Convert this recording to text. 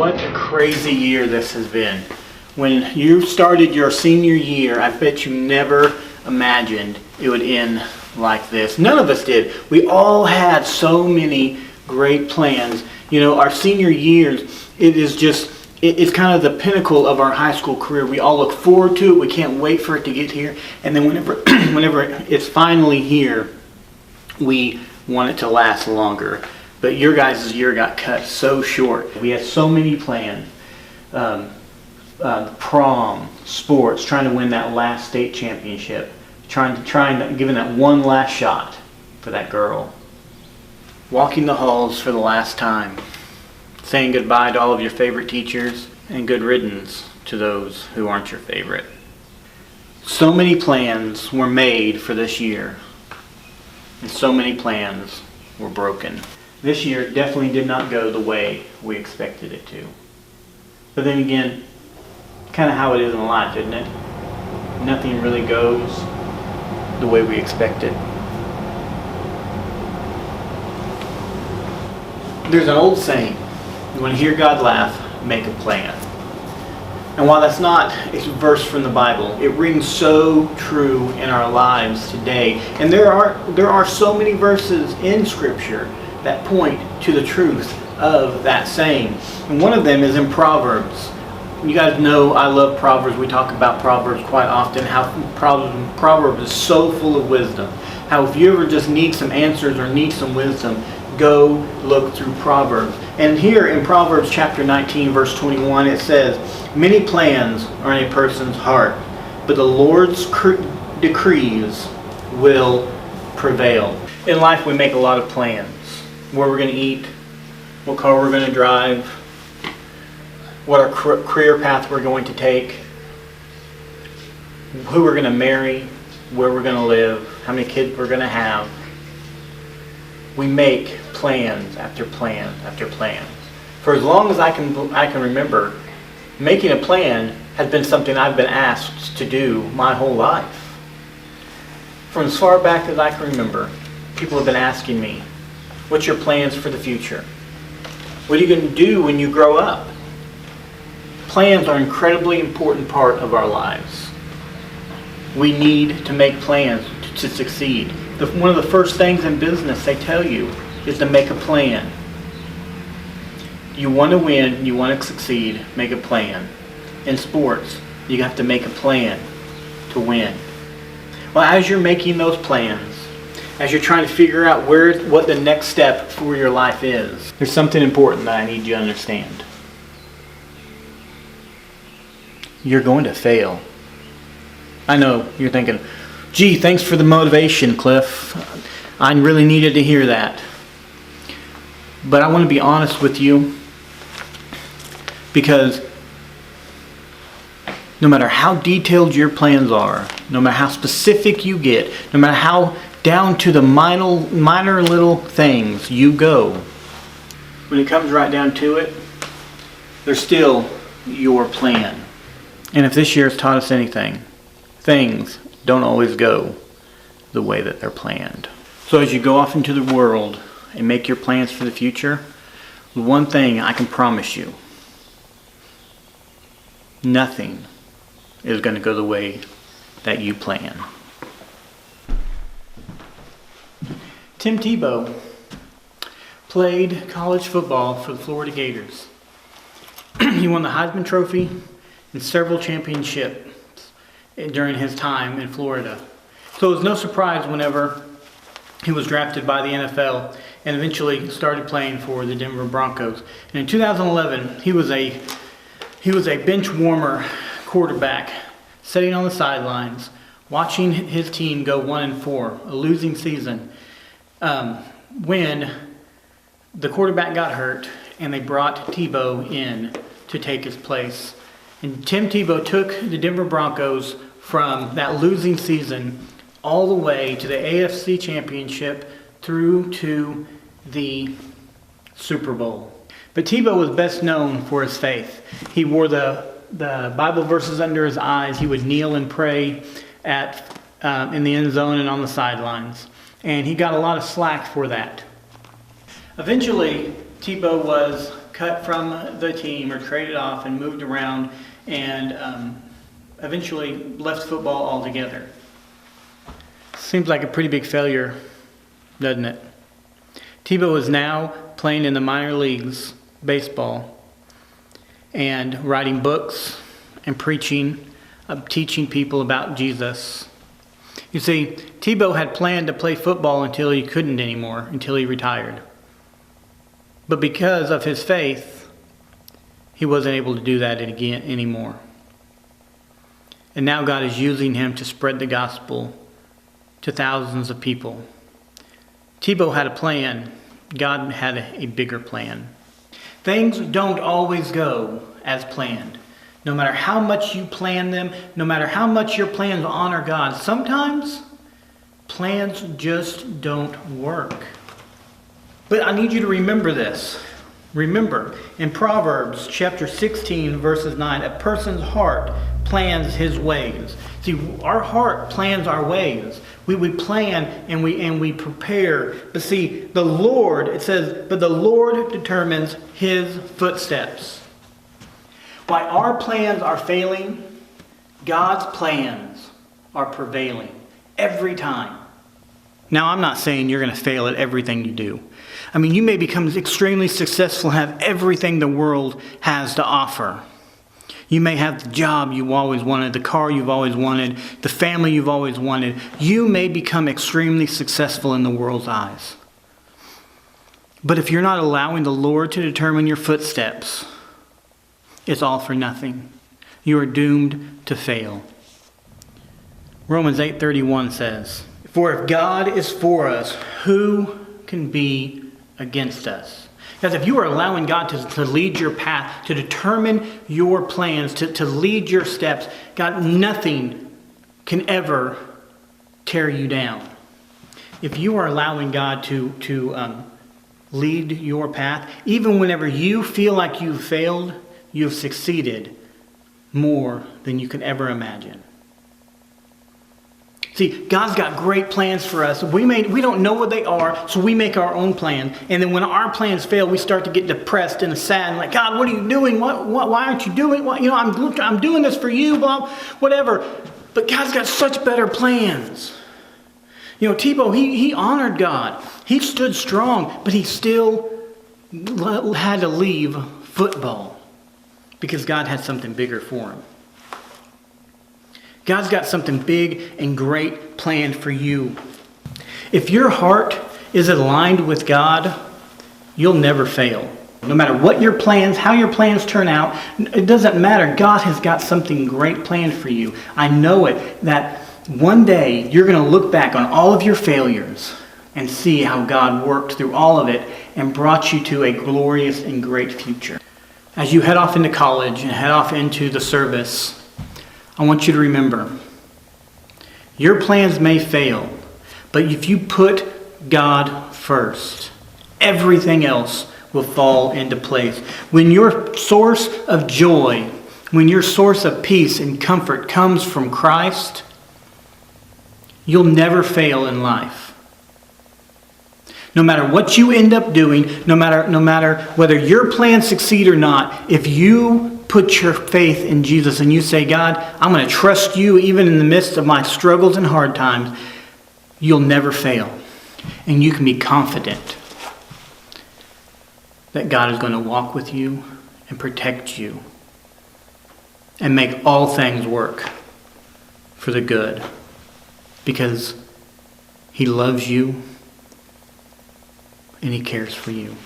What a crazy year this has been. When you started your senior year, I bet you never imagined it would end like this. None of us did. We all had so many great plans. You know, our senior years, it's kind of the pinnacle of our high school career. We all look forward to it. We can't wait for it to get here. And then whenever it's finally here, we want it to last longer. But your guys' year got cut so short. We had so many plans. Prom, sports, trying to win that last state championship, giving that one last shot for that girl. Walking the halls for the last time. Saying goodbye to all of your favorite teachers, and good riddance to those who aren't your favorite. So many plans were made for this year, and so many plans were broken. This year definitely did not go the way we expected it to. But then again, kind of how it is in life, isn't it? Nothing really goes the way we expected. There's an old saying, you want to hear God laugh, make a plan. And while that's not a verse from the Bible, it rings so true in our lives today. And there are so many verses in Scripture that point to the truth of that saying. And one of them is in Proverbs. You guys know I love Proverbs. We talk about Proverbs quite often, how Proverbs is so full of wisdom. How if you ever just need some answers or need some wisdom, go look through Proverbs. And here in Proverbs chapter 19, verse 21, it says, "Many plans are in a person's heart, but the Lord's decrees will prevail." In life, we make a lot of plans. Where we're going to eat, what car we're going to drive, what our career path we're going to take, who we're going to marry, where we're going to live, how many kids we're going to have. We make plans after plan after plan. For as long as I can remember, making a plan has been something I've been asked to do my whole life. From as far back as I can remember, people have been asking me, what's your plans for the future? What are you going to do when you grow up? Plans are an incredibly important part of our lives. We need to make plans to succeed. One of the first things in business they tell you is to make a plan. You want to win, you want to succeed, make a plan. In sports, you have to make a plan to win. Well, as you're making those plans, as you're trying to figure out what the next step for your life is, there's something important that I need you to understand. You're going to fail. I know you're thinking, gee, thanks for the motivation, Cliff. I really needed to hear that. But I want to be honest with you, because no matter how detailed your plans are, no matter how specific you get, no matter how down to the minor little things you go, when it comes right down to it, they're still your plan. And if this year has taught us anything, things don't always go the way that they're planned. So as you go off into the world and make your plans for the future, one thing I can promise you, nothing is going to go the way that you plan. Tim Tebow played college football for the Florida Gators. He won the Heisman Trophy and several championships during his time in Florida. So it was no surprise whenever he was drafted by the NFL and eventually started playing for the Denver Broncos. And in 2011, he was a bench warmer quarterback, sitting on the sidelines, watching his team go 1-4, a losing season, when the quarterback got hurt and they brought Tebow in to take his place. And Tim Tebow took the Denver Broncos from that losing season all the way to the AFC Championship through to the Super Bowl. But Tebow was best known for his faith. He wore the Bible verses under his eyes. He would kneel and pray in the end zone and on the sidelines. And he got a lot of slack for that. Eventually, Tebow was cut from the team or traded off and moved around and eventually left football altogether. Seems like a pretty big failure, doesn't it? Tebow is now playing in the minor leagues, baseball, and writing books and preaching, teaching people about Jesus. You see, Tebow had planned to play football until he couldn't anymore, until he retired. But because of his faith, he wasn't able to do that again anymore. And now God is using him to spread the gospel to thousands of people. Tebow had a plan. God had a bigger plan. Things don't always go as planned. No matter how much you plan them, no matter how much your plans honor God, sometimes plans just don't work. But I need you to remember this. Remember, in Proverbs chapter 16, verses 9, a person's heart plans his ways. See, our heart plans our ways. We plan and we prepare. But see, the Lord, it says, but the Lord determines his footsteps. While our plans are failing, God's plans are prevailing every time. Now, I'm not saying you're going to fail at everything you do. I mean, you may become extremely successful and have everything the world has to offer. You may have the job you've always wanted, the car you've always wanted, the family you've always wanted. You may become extremely successful in the world's eyes. But if you're not allowing the Lord to determine your footsteps, it's all for nothing. You are doomed to fail. Romans 8:31 says, "For if God is for us, who can be against us?" Because if you are allowing God to lead your path, to determine your plans, to lead your steps, God, nothing can ever tear you down. If you are allowing God to lead your path, even whenever you feel like you've failed, you've succeeded more than you could ever imagine. See, God's got great plans for us. We don't know what they are, so we make our own plans. And then when our plans fail, we start to get depressed and sad. And like, God, what are you doing? Why aren't you doing? I'm doing this for you, blah, whatever. But God's got such better plans. Tebow, he honored God. He stood strong, but he still had to leave football because God had something bigger for him. God's got something big and great planned for you. If your heart is aligned with God, you'll never fail. No matter what your plans, how your plans turn out, it doesn't matter. God has got something great planned for you. I know it, that one day you're going to look back on all of your failures and see how God worked through all of it and brought you to a glorious and great future. As you head off into college and head off into the service, I want you to remember, your plans may fail, but if you put God first, everything else will fall into place. When your source of joy, when your source of peace and comfort comes from Christ, you'll never fail in life. No matter what you end up doing, no matter whether your plans succeed or not, if you put your faith in Jesus and you say, God, I'm going to trust you even in the midst of my struggles and hard times, you'll never fail. And you can be confident that God is going to walk with you and protect you and make all things work for the good because he loves you and he cares for you.